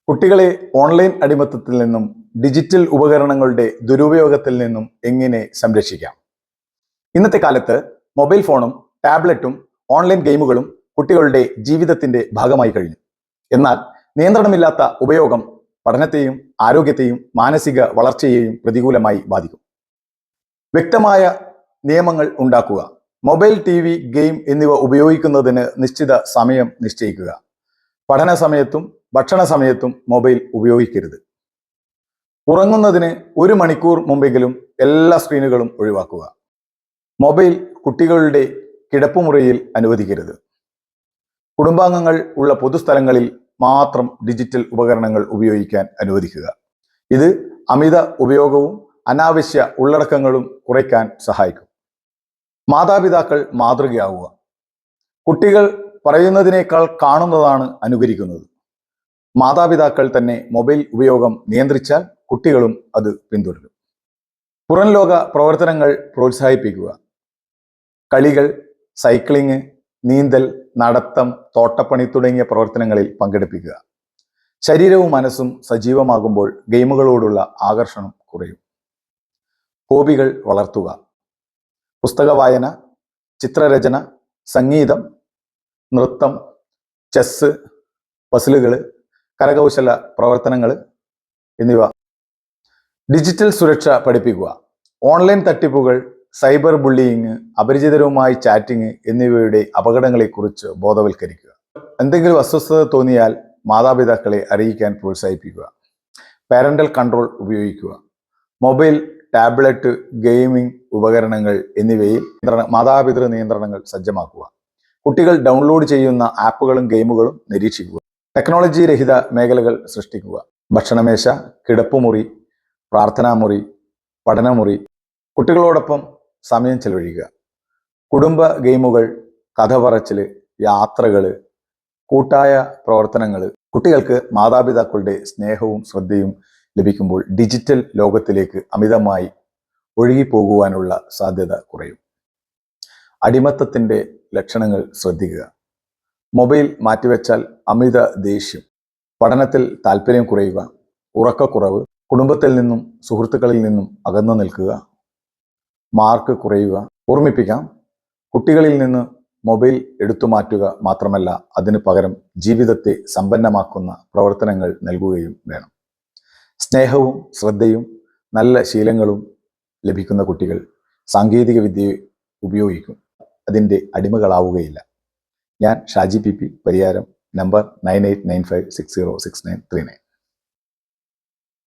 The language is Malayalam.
കുട്ടികളെ ഓൺലൈൻ അടിമത്തത്തിൽ നിന്നും ഡിജിറ്റൽ ഉപകരണങ്ങളുടെ ദുരുപയോഗത്തിൽ നിന്നും എങ്ങനെ സംരക്ഷിക്കാം? ഇന്നത്തെ കാലത്ത് മൊബൈൽ ഫോണും ടാബ്ലറ്റും ഓൺലൈൻ ഗെയിമുകളും കുട്ടികളുടെ ജീവിതത്തിന്റെ ഭാഗമായി കഴിഞ്ഞു. എന്നാൽ നിയന്ത്രണമില്ലാത്ത ഉപയോഗം പഠനത്തെയും ആരോഗ്യത്തെയും മാനസിക വളർച്ചയെയും പ്രതികൂലമായി ബാധിക്കും. വ്യക്തമായ നിയമങ്ങൾ ഉണ്ടാക്കുക. മൊബൈൽ, TV, ഗെയിം എന്നിവ ഉപയോഗിക്കുന്നതിന് നിശ്ചിത സമയം നിശ്ചയിക്കുക. പഠന സമയത്തും ഭക്ഷണ സമയത്തും മൊബൈൽ ഉപയോഗിക്കരുത്. ഉറങ്ങുന്നതിന് 1 മണിക്കൂർ മുമ്പെങ്കിലും എല്ലാ സ്ക്രീനുകളും ഒഴിവാക്കുക. മൊബൈൽ കുട്ടികളുടെ കിടപ്പുമുറിയിൽ അനുവദിക്കരുത്. കുടുംബാംഗങ്ങൾ ഉള്ള പൊതുസ്ഥലങ്ങളിൽ മാത്രം ഡിജിറ്റൽ ഉപകരണങ്ങൾ ഉപയോഗിക്കാൻ അനുവദിക്കുക. ഇത് അമിത ഉപയോഗവും അനാവശ്യ ഉള്ളടക്കങ്ങളും കുറയ്ക്കാൻ സഹായിക്കും. മാതാപിതാക്കൾ മാതൃകയാവുക. കുട്ടികൾ പറയുന്നതിനേക്കാൾ കാണുന്നതാണ് അനുകരിക്കുന്നത്. മാതാപിതാക്കൾ തന്നെ മൊബൈൽ ഉപയോഗം നിയന്ത്രിച്ചാൽ കുട്ടികളും അത് പിന്തുടരും. പുറം ലോക പ്രവർത്തനങ്ങൾ പ്രോത്സാഹിപ്പിക്കുക. കളികൾ, സൈക്ലിംഗ്, നീന്തൽ, നടത്തം, തോട്ടപ്പണി തുടങ്ങിയ പ്രവർത്തനങ്ങളിൽ പങ്കെടുപ്പിക്കുക. ശരീരവും മനസ്സും സജീവമാകുമ്പോൾ ഗെയിമുകളോടുള്ള ആകർഷണം കുറയും. ഹോബികൾ വളർത്തുക. പുസ്തക വായന, ചിത്രരചന, സംഗീതം, നൃത്തം, ചെസ്സ്, പസിലുകൾ, കരകൗശല പ്രവർത്തനങ്ങൾ എന്നിവ. ഡിജിറ്റൽ സുരക്ഷ പഠിപ്പിക്കുക. ഓൺലൈൻ തട്ടിപ്പുകൾ, സൈബർ ബുള്ളിയിങ്, അപരിചിതരുമായി ചാറ്റിംഗ് എന്നിവയുടെ അപകടങ്ങളെക്കുറിച്ച് ബോധവൽക്കരിക്കുക. എന്തെങ്കിലും അസ്വസ്ഥത തോന്നിയാൽ മാതാപിതാക്കളെ അറിയിക്കാൻ പ്രോത്സാഹിപ്പിക്കുക. പാരന്റൽ കൺട്രോൾ ഉപയോഗിക്കുക. മൊബൈൽ, ടാബ്ലറ്റ്, ഗെയിമിംഗ് ഉപകരണങ്ങൾ എന്നിവയിൽ മാതാപിതൃ നിയന്ത്രണങ്ങൾ സജ്ജമാക്കുക. കുട്ടികൾ ഡൗൺലോഡ് ചെയ്യുന്ന ആപ്പുകളും ഗെയിമുകളും നിരീക്ഷിക്കുക. ടെക്നോളജി രഹിത മേഖലകൾ സൃഷ്ടിക്കുക. ഭക്ഷണമേശ, കിടപ്പുമുറി, പ്രാർത്ഥനാമുറി, പഠനമുറി, കുട്ടികളോടൊപ്പം സമയം ചെലവഴിക്കുക. കുടുംബ ഗെയിമുകൾ, കഥ പറച്ചിൽ, യാത്രകൾ, കൂട്ടായ പ്രവർത്തനങ്ങൾ. കുട്ടികൾക്ക് മാതാപിതാക്കളുടെ സ്നേഹവും ശ്രദ്ധയും ലഭിക്കുമ്പോൾ ഡിജിറ്റൽ ലോകത്തിലേക്ക് അമിതമായി ഒഴുകിപ്പോകുവാനുള്ള സാധ്യത കുറയും. അടിമത്തത്തിൻ്റെ ലക്ഷണങ്ങൾ ശ്രദ്ധിക്കുക. മൊബൈൽ മാറ്റിവെച്ചാൽ അമിത ദേഷ്യം, പഠനത്തിൽ താല്പര്യം കുറയുക, ഉറക്കക്കുറവ്, കുടുംബത്തിൽ നിന്നും സുഹൃത്തുക്കളിൽ നിന്നും അകന്നു നിൽക്കുക, മാർക്ക് കുറയുക. ഓർമ്മിപ്പിക്കാം, കുട്ടികളിൽ നിന്ന് മൊബൈൽ എടുത്തു മാറ്റുക മാത്രമല്ല, അതിനു പകരം ജീവിതത്തെ സമ്പന്നമാക്കുന്ന പ്രവർത്തനങ്ങൾ നൽകുകയും വേണം. സ്നേഹവും ശ്രദ്ധയും നല്ല ശീലങ്ങളും ലഭിക്കുന്ന കുട്ടികൾ സാങ്കേതിക വിദ്യ ഉപയോഗിക്കും, അതിൻ്റെ അടിമകളാവുകയില്ല. ഞാൻ ഷാജി PP, പരിയാരം, നമ്പർ 9895606939.